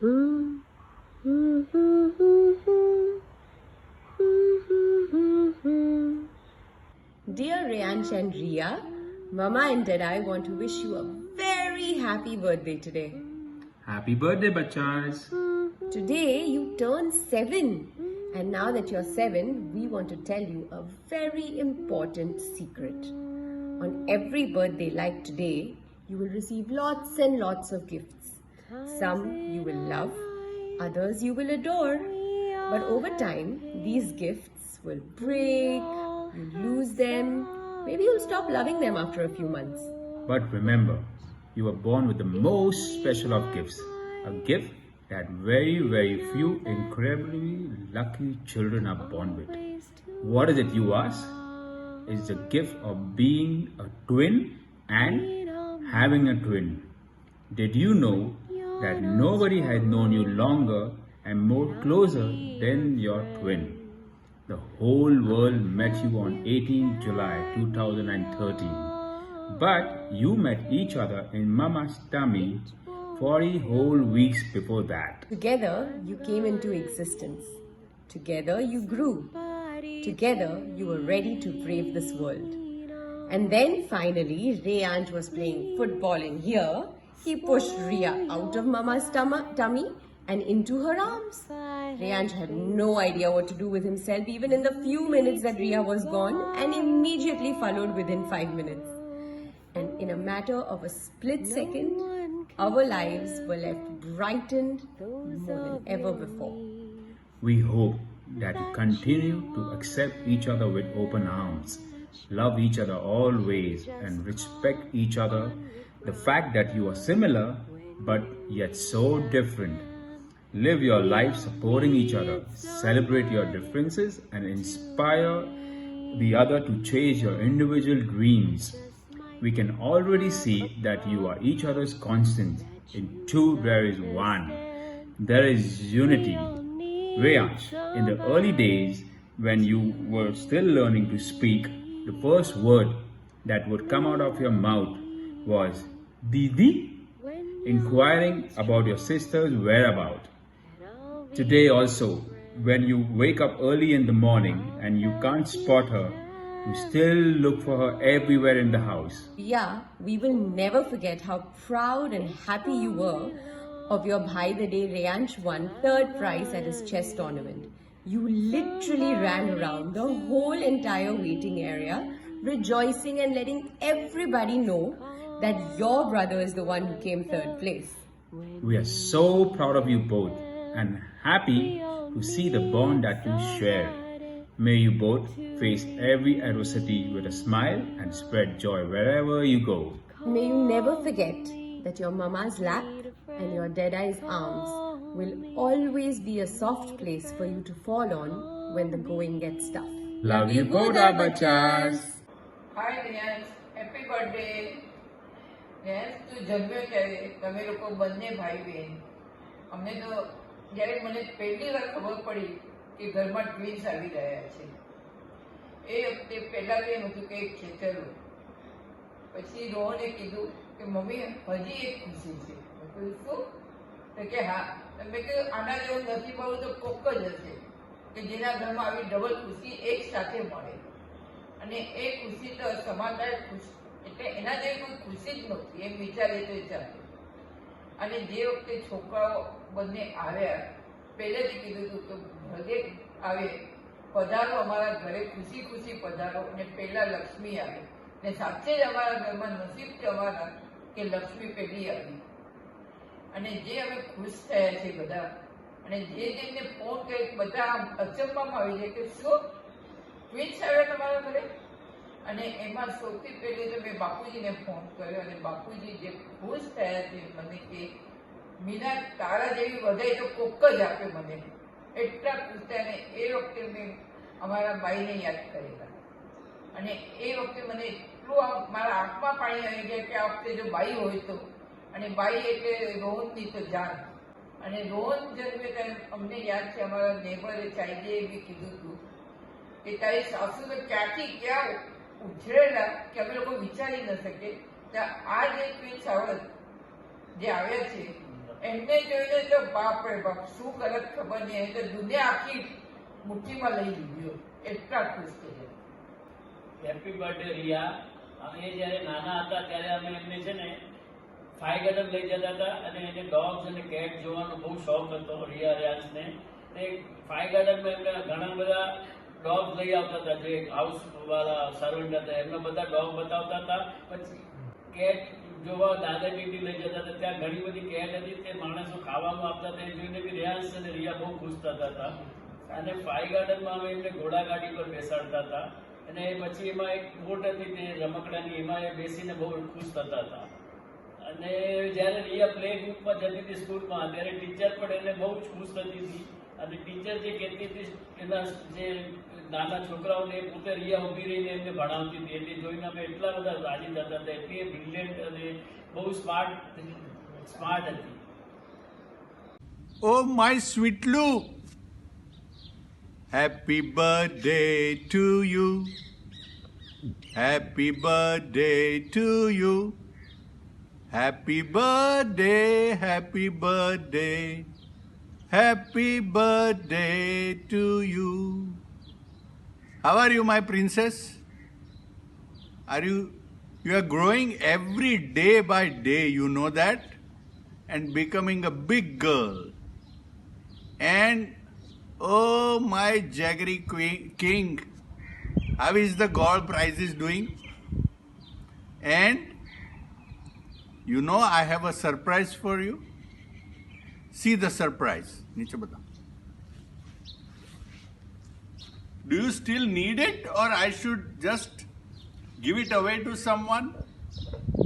Dear Reyansh and Ria, Mama and Dad want to wish you a very happy birthday today. Happy birthday, bachas! Today you turn 7, and now that you're 7, we want to tell you a very important secret. On every birthday like today, you will receive lots and lots of gifts. Some you will love, others you will adore. But over time, these gifts will break, you'll lose them, maybe you'll stop loving them after a few months. But remember, you were born with the most special of gifts, a gift that very, very few incredibly lucky children are born with. What is it, you ask? It's the gift of being a twin and having a twin. Did you know that nobody has known you longer and more closer than your twin? The whole world met you on 18 July 2013. But you met each other in Mama's tummy 40 whole weeks before that. Together, you came into existence. Together, you grew. Together, you were ready to brave this world. And then finally, Reyansh was playing football in here. He pushed Ria out of Mama's tummy and into her arms. Reyansh had no idea what to do with himself even in the few minutes that Ria was gone, and immediately followed within 5 minutes. And in a matter of a split second, our lives were left brightened more than ever before. We hope that you continue to accept each other with open arms, love each other always, and respect each other. The fact that you are similar but yet so different. Live your life supporting each other, celebrate your differences, and inspire the other to chase your individual dreams. We can already see that you are each other's constant. In two, there is one. There is unity. Reyansh, in the early days when you were still learning to speak, the first word that would come out of your mouth was Didi, inquiring about your sister's whereabouts. Today also, when you wake up early in the morning and you can't spot her, you still look for her everywhere in the house. Yeah, we will never forget how proud and happy you were of your bhai the day Reyansh won 3rd prize at his chess tournament. You literally ran around the whole entire waiting area, rejoicing and letting everybody know that your brother is the one who came 3rd place. We are so proud of you both and happy to see the bond that you share. May you both face every adversity with a smile and spread joy wherever you go. May you never forget that your mama's lap and your Deadeye's arms will always be a soft place for you to fall on when the going gets tough. Love you both, our bachas. Hi Riyansh happy birthday Riyansh તું જન્મ્યો ત્યારે તમે લોકો બંને ભાઈ બહેન અમને તો જ્યારે મને પહેલી વાર ખબર પડી કે ઘરમાં ટ્વિન્સ આવી રહ્યા છે એ વખતે પહેલાં તો એમ હતું કે એક ખેતરો પછી રોહને કીધું કે મમ્મી હજી એક ખુશી છે મેં કહ્યું શું તો કે હા મેં કહ્યું આના જેવું નથી મળવું તો કોક જ હશે કે જેના ઘરમાં આવી ડબલ ખુશી એક સાથે મળે અને એ ખુશી તો સમાધાન ખુશ એટલે એના જેવી કોઈ ખુશી જ નહોતી એમ વિચારી તો ચાલે અને જે વખતે છોકરાઓ બંને આવ્યા પહેલેથી કીધું હતું કે ભલે આવે પધારો અમારા ઘરે ખુશી ખુશી પધારો અને પહેલા લક્ષ્મી આવે ને સાચે જ અમારા ઘરમાં નસીબ છે અમારા કે લક્ષ્મી પહેલી આવી અને જે અમે ખુશ થયા છે બધા અને જે જેમને ફોન કરે બધા આમ અચંબામાં આવી જાય કે શું ટ્વિન્સ આવ્યા તમારા ઘરે અને એમાં સૌથી પહેલે તો મેં બાપુજીને ફોન કર્યો અને બાપુજી જે ખુશ થયા છે મને કે મીના તારા જેવી વધાઈ તો કોક જ આપે મને એટલા ખુશ થયા અને એ વખતે મેં અમારા બાઈને યાદ કરેલા અને એ વખતે મને એટલું મારા આંખમાં પાણી આવી ગયા કે આ વખતે જો બાઈ હોય તો અને બાઈ એટલે રોહનની તો જાન અને રોહન જન્મે ત્યારે અમને યાદ છે અમારા નેબરે ચાઈજીએ બી કીધું હતું કે તારી સાસુ તો ક્યાંથી ક્યાં ઉછળેલા કે અમે લોકો વિચારી ન શકીએ આ જે ટ્વિન્સ આવડત જે આવ્યા છે એમને જોઈને તો બાપ રે બાપ શું કરત ખબર નહીં, એ તો દુનિયા આખી મુઠ્ઠીમાં લઈ લીધી એટલા ખુશ થઈ ગયા. Happy birthday Riya. અમે જ્યારે નાના હતા ત્યારે અમે એમને છે ને ફાઈ ગાર્ડન લઈ જતા હતા અને એને ડોગ્સ અને કેટ જોવાનો બહુ શોખ હતો રિયા રિયાઝને. તે ફાઈ ગાર્ડનમાં એમને ઘણા બધા ડોગ્સ લઈ આવતા હતા, જે હાઉસ વાળા સર્વન્ટ હતા એમને બધા ડોગ બતાવતા હતા. પછી કેટ જોવા દાદા ટીટી લઈ જતા હતા, ત્યાં ઘણી બધી કેટ હતી, તે માણસો ખાવાનું આપતા હતા, એ જોઈને બી રિયાઝ અને રિયા બહુ ખુશ થતા હતા. અને ફાઈ ગાર્ડનમાં અમે એમને ઘોડાગાડી પર બેસાડતા હતા અને પછી એમાં એક બોટ હતી તે રમકડાની, એમાં એ બેસીને બહુ ખુશ થતા હતા. અને જ્યારે રિયા પ્લે ગ્રુપમાં જતી હતી સ્કૂલમાં, ત્યારે ટીચર પણ એને બહુ જ ખુશ થતી હતી. અને ટીચર જે કહેતી હતી એના જે નાના છોકરાઓને એ પોતે રિયા ઊભી રહીને એમને ભણાવતી હતી, એટલે જોઈને અમે એટલા બધા રાજી થતા હતા. એટલી એ બ્રિલિયન્ટ અને બહુ સ્માર્ટ હતી. Oh, my sweet Lou. Happy birthday to you. Happy birthday to you. Happy birthday, happy birthday. Happy birthday to you. How are you, my princess? You are growing every day by day, you know that? And becoming a big girl. And oh, my jaggery king, how is the gold prizes doing? And you know I have a surprise for you. See the surprise. Niche bata. Do you still need it, or I should just give it away to someone?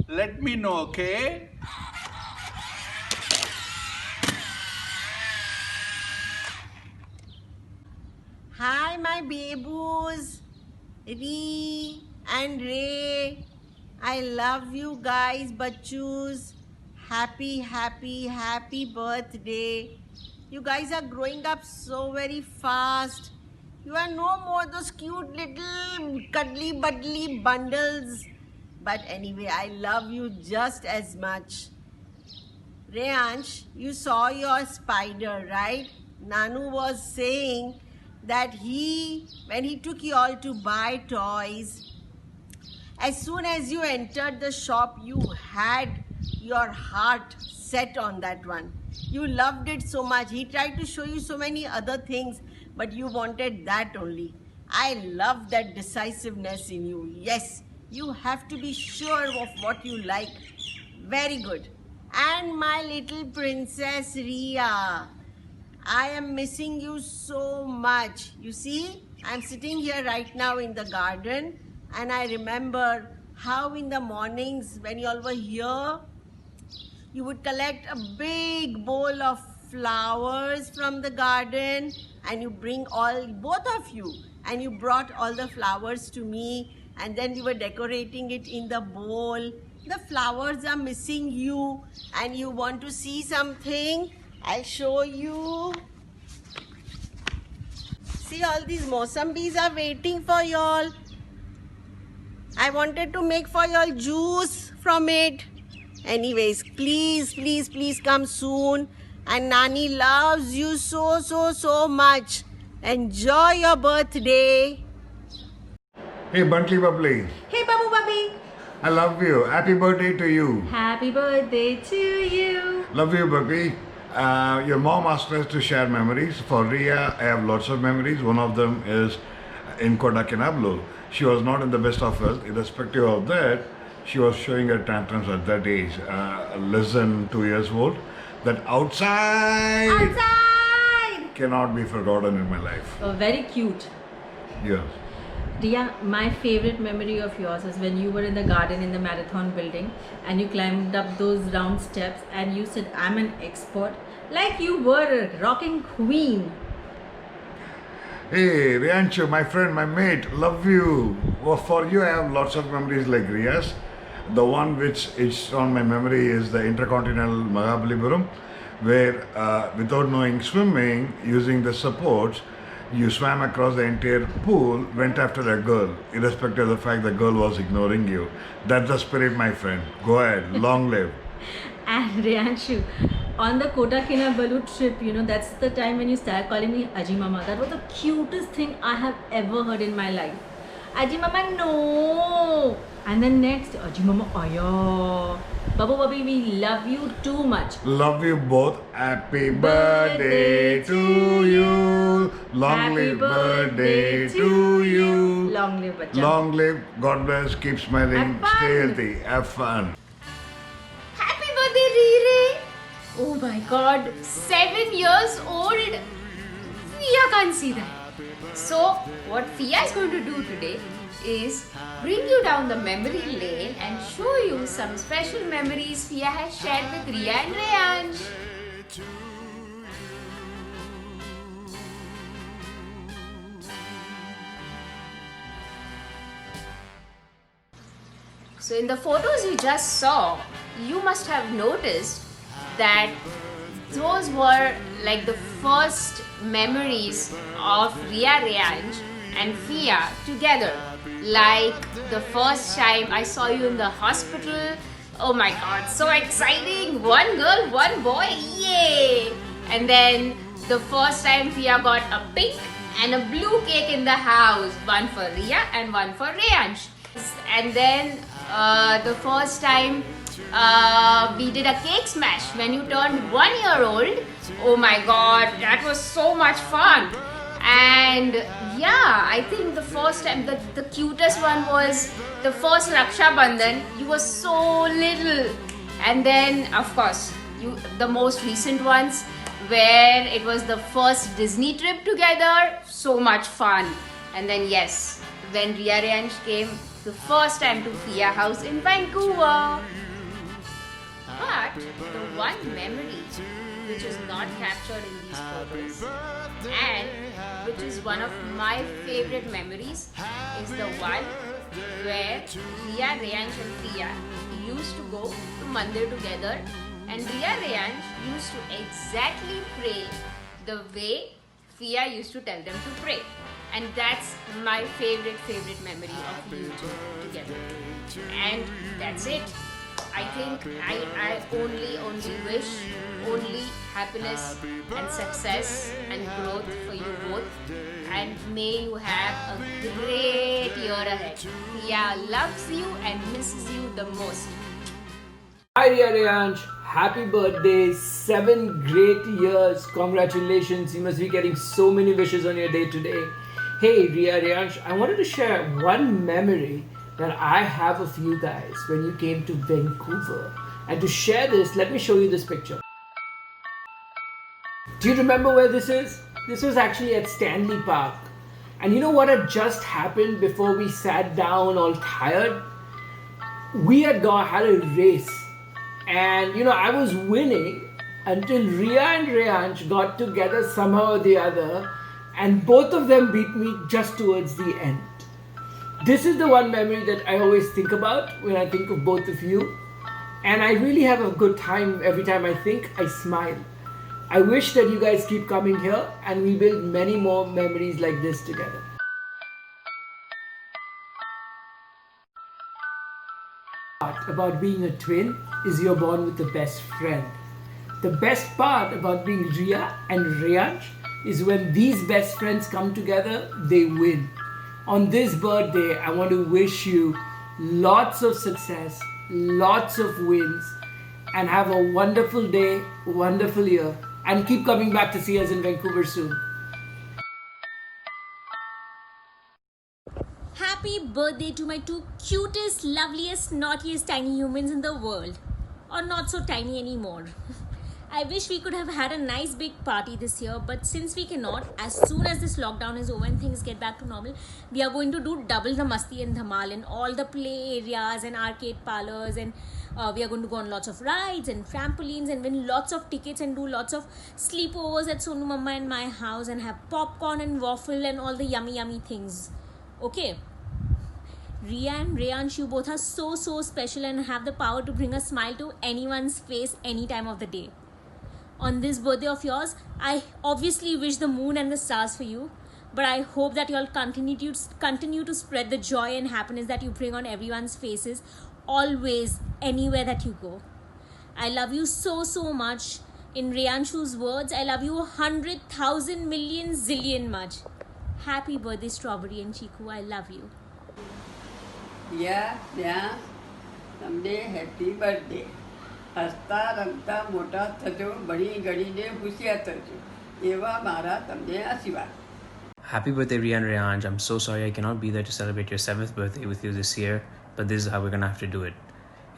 Let me know, okay? Hi, my baboos, Ree and Ray. I love you guys, bachus. Happy, happy, happy birthday. You guys are growing up so very fast. You are no more those cute little cuddly buddly bundles. But anyway, I love you just as much. Reyansh, you saw your spider, right? Nanu was saying that when he took you all to buy toys, as soon as you entered the shop, you had your heart set on that one. You loved it so much. He tried to show you so many other things, but you wanted that only. I love that decisiveness in you. Yes, you have to be sure of what you like. Very good. And my little princess Ria, I am missing you so much. You see, I'm sitting here right now in the garden, and I remember how in the mornings when you all were here, you would collect a big bowl of flowers from the garden and you bring both of you, and you brought all the flowers to me, and then we were decorating it in the bowl. The flowers are missing you, and you want to see something. I'll show you. See, all these Mosambis are waiting for y'all. I wanted to make for y'all juice from it. Anyways, please, please, please come soon. And Nani loves you so, so, so much. Enjoy your birthday. Hey, Bunty Bubbly, Hey, Babu Babi. I love you. Happy birthday to you. Happy birthday to you. Love you, Bubbly. Your mom asked us to share memories. For Ria, I have lots of memories. One of them is in Kodakinabalu. She was not in the best of health. Irrespective of that, she was showing her tantrums at that age, less than 2 years old. That outside cannot be forgotten in my life. Oh, very cute. Yes. Ria, my favorite memory of yours is when you were in the garden in the marathon building and you climbed up those round steps and you said, I'm an expert, like you were a rocking queen. Hey, Rianchu, my friend, my mate, love you. Well, for you, I have lots of memories like Ria's. The one which is on my memory is the Intercontinental Mahabalipuram, where without knowing swimming, using the supports, you swam across the entire pool, went after a girl, irrespective of the fact the girl was ignoring you. That's the spirit, my friend. Go ahead, long live. And Riyanshu, on the Kota Kinabalu trip, you know, that's the time when you started calling me Aji Mama. That was the cutest thing I have ever heard in my life. Aji Mama, no! And then next, Aji Mama, aya. Babu Babi, we love you too much. Love you both. Happy birthday to you. Long Happy live birthday birthday to you. Long live Bachcha. Long live. God bless. Keep smiling. Have fun. Stay healthy. Have fun. Happy birthday, Riri! Oh my god, 7 years old! Fia can't see that. So, what Fia is going to do today is bring you down the memory lane and show you some special memories Fia has shared with Ria and Reyansh. So in the photos you just saw, you must have noticed that those were like the first memories of Ria Reyansh and Fia together. Like the first time I saw you in the hospital. Oh my god, so exciting! One girl, one boy, yay! And then the first time Fia got a pink and a blue cake in the house. One for Ria and one for Reyansh. And then the first time we did a cake smash when you turned 1 year old. Oh my god, that was so much fun. And yeah, I think the first time, the cutest one was the first Raksha Bandhan. You were so little. And then of course the most recent ones where it was the first Disney trip together. So much fun. And then yes, when Ria Reyansh came the first time to Fia House in Vancouver. But the one memory which is not captured in these photos and which is one of my favorite memories is the one where Ria, Reyansh and Fia used to go to mandir together, and Ria Reyansh used to exactly pray the way Fia used to tell them to pray. And that's my favorite memory of you two together. And that's it. I think I only wish only happiness and success and growth for you both. And may you have a great year ahead. Fia loves you and misses you the most. Hi Ria Reyansh, happy birthday, 7 great years, congratulations, you must be getting so many wishes on your day today. Hey Ria Reyansh, I wanted to share one memory that I have of you guys when you came to Vancouver. And to share this, let me show you this picture. Do you remember where this is? This was actually at Stanley Park. And you know what had just happened before we sat down all tired? We had a race. And you know, I was winning until Ria and Reyansh got together somehow or the other, and both of them beat me just towards the end. This is the one memory that I always think about when I think of both of you. And I really have a good time every time I think, I smile. I wish that you guys keep coming here and we build many more memories like this together. Part about being a twin is you're born with the best friend. The best part about being Ria and Reyansh is when these best friends come together, they win. On this birthday, I want to wish you lots of success, lots of wins, and have a wonderful day, wonderful year, and keep coming back to see us in Vancouver soon. Happy birthday to my two cutest, loveliest, naughtiest tiny humans in the world. Or not so tiny anymore. I wish we could have had a nice big party this year, but since we cannot, as soon as this lockdown is over and things get back to normal, we are going to do double the masti and dhamal in all the play areas and arcade parlors, and we are going to go on lots of rides and trampolines and win lots of tickets and do lots of sleepovers at Sonu Mama and my house and have popcorn and waffle and all the yummy things. Okay? Ria and Reyansh, you both are so special and have the power to bring a smile to anyone's face any time of the day. On this birthday of yours, I obviously wish the moon and the stars for you, but I hope that you all continue to spread the joy and happiness that you bring on everyone's faces, always, anywhere that you go. I love you so much. In Riyanshu's words, I love you 100,000 million zillion much. Happy birthday, Strawberry and Chiku. I love you. ત્યાં તમને happy birthday. હસતા રમતા મોટા થજો, ભણી ગણીને હોશિયાર થજો, એવા મારા તમને આશીર્વાદ. Happy birthday, Riya and Riyanj. I'm so sorry I cannot be there to celebrate your 7th birthday with you this year, but this is how we're gonna have to do it.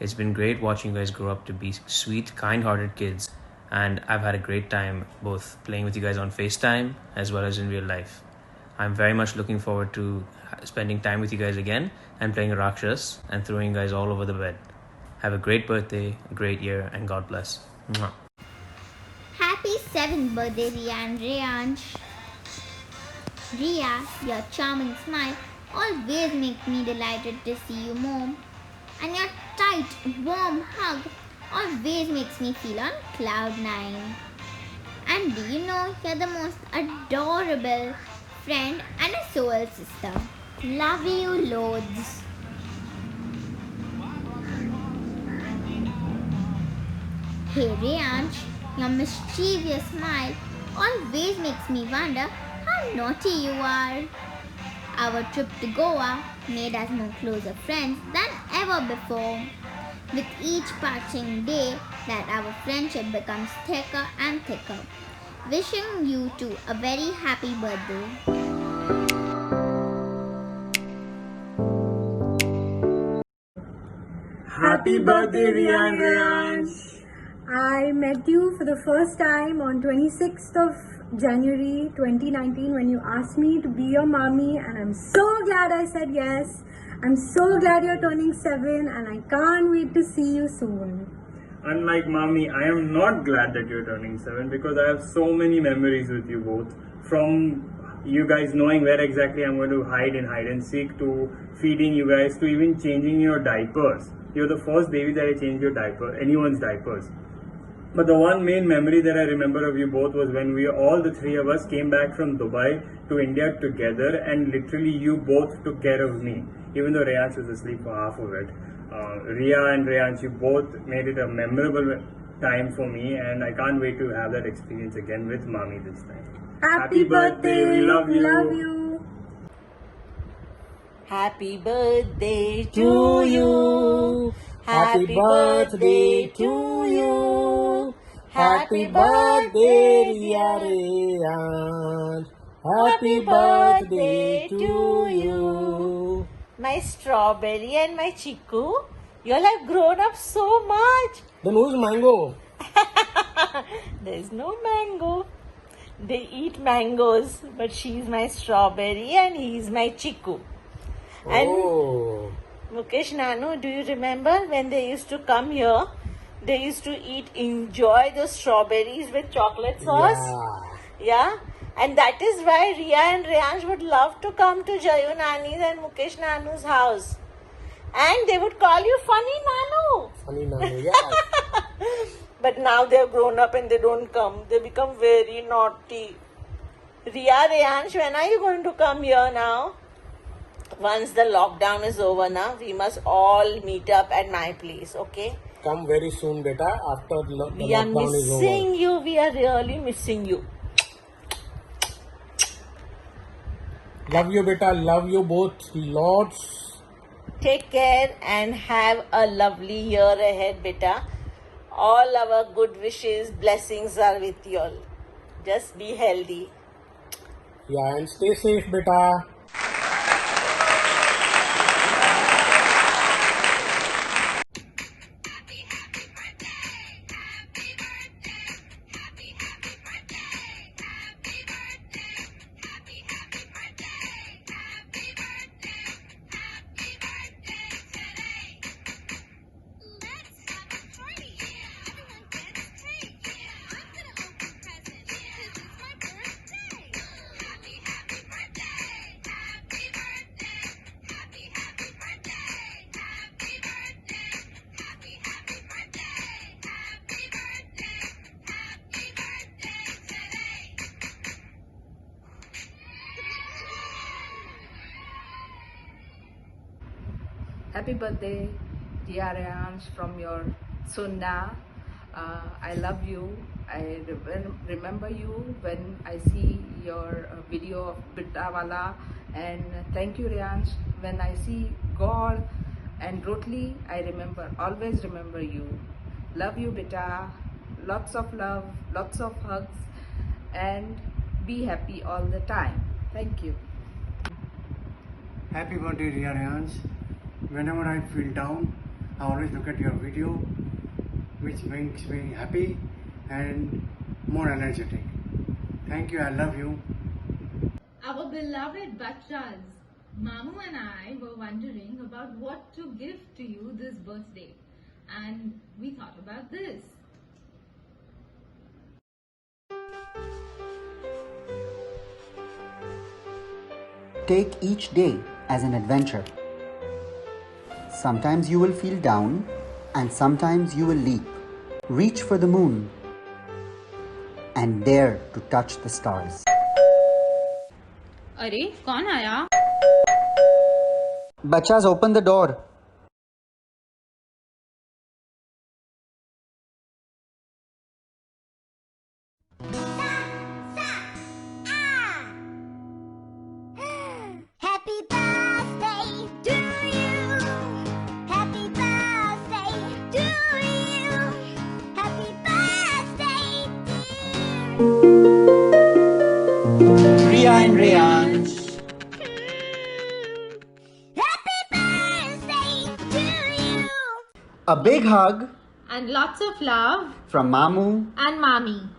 It's been great watching you guys grow up to be sweet, kind-hearted kids, and I've had a great time both playing with you guys on FaceTime as well as in real life. I'm very much looking forward to spending time with you guys again and playing Rakshas and throwing you guys all over the bed. Have a great birthday, a great year, and God bless. Mwah. Happy 7th birthday, Riya and Riyansh. Riya, your charming smile always makes me delighted to see you, Mom. And your tight, warm hug always makes me feel on cloud 9. And do you know you're the most adorable friend and a soul sister. Love you loads. Hey Riyansh, your mischievous smile always makes me wonder how naughty you are. Our trip to Goa made us more closer friends than ever before. With each passing day that our friendship becomes thicker and thicker. Wishing you two a very happy birthday. Happy birthday, Riya and Riyansh. I met you for the first time on 26th of January 2019 when you asked me to be your mommy, and I'm so glad I said yes. I'm so glad you're turning 7 and I can't wait to see you soon. Unlike mommy, I am not glad that you're turning 7 because I have so many memories with you both. From you guys knowing where exactly I'm going to hide in hide and seek, to feeding you guys, to even changing your diapers. You're the first baby that I changed your diaper, anyone's diapers. But the one main memory that I remember of you both was when all the three of us came back from Dubai to India together, and literally you both took care of me, even though Riyansh was asleep for half of it. Riya and Riyansh, you both made it a memorable time for me, and I can't wait to have that experience again with mommy this time. Happy birthday. We love you. Love you. Happy birthday to you. Happy birthday to you. Happy birthday, Riya Riyansh. Happy birthday to you. My Strawberry and my Chiku, you all have grown up so much. Then who's Mango? There's no mango. They eat mangoes, but she's my Strawberry and he's my Chiku. And Mukesh Nanu, do you remember when they used to come here? They used to enjoy the strawberries with chocolate sauce. Yeah. And that is why Riya and Riyansh would love to come to Jayu Nani's and Mukesh Nanu's house. And they would call you Funny Nanu. Funny Nanu, yeah. But now they're grown up and they don't come. They become very naughty. Riya, Riyansh, when are you going to come here now? Once the lockdown is over now, we must all meet up at my place, okay? Come very soon, beta, after the lockdown is over. We are missing you. We are really missing you. Love you, beta. Love you both lots. Take care and have a lovely year ahead, beta. All our good wishes, blessings are with you all. Just be healthy. Yeah, and stay safe, beta. Happy birthday, dear Riyansh, from your Sunna. I love you. I remember you when I see your video of Bitta Wala, and thank you, Reyansh. When I see God and Rotli, I always remember you. Love you, Bitta. Lots of love, lots of hugs, and be happy all the time. Thank you. Happy birthday, Ria Reyansh. Whenever I feel down, I always look at your video, which makes me happy and more energetic. Thank you, I love you. Our beloved Bachchas, Mamu and I were wondering about what to give to you this birthday, and we thought about this. Take each day as an adventure. Sometimes you will feel down and sometimes you will leap. Reach for the moon and dare to touch the stars. अरे कौन आया? Bachchas, open the door. Happy birthday to you. Happy birthday to you. Happy birthday, dear. Ria and Reyansh. Happy birthday to you. A big hug And lots of love from Mamu and Mami.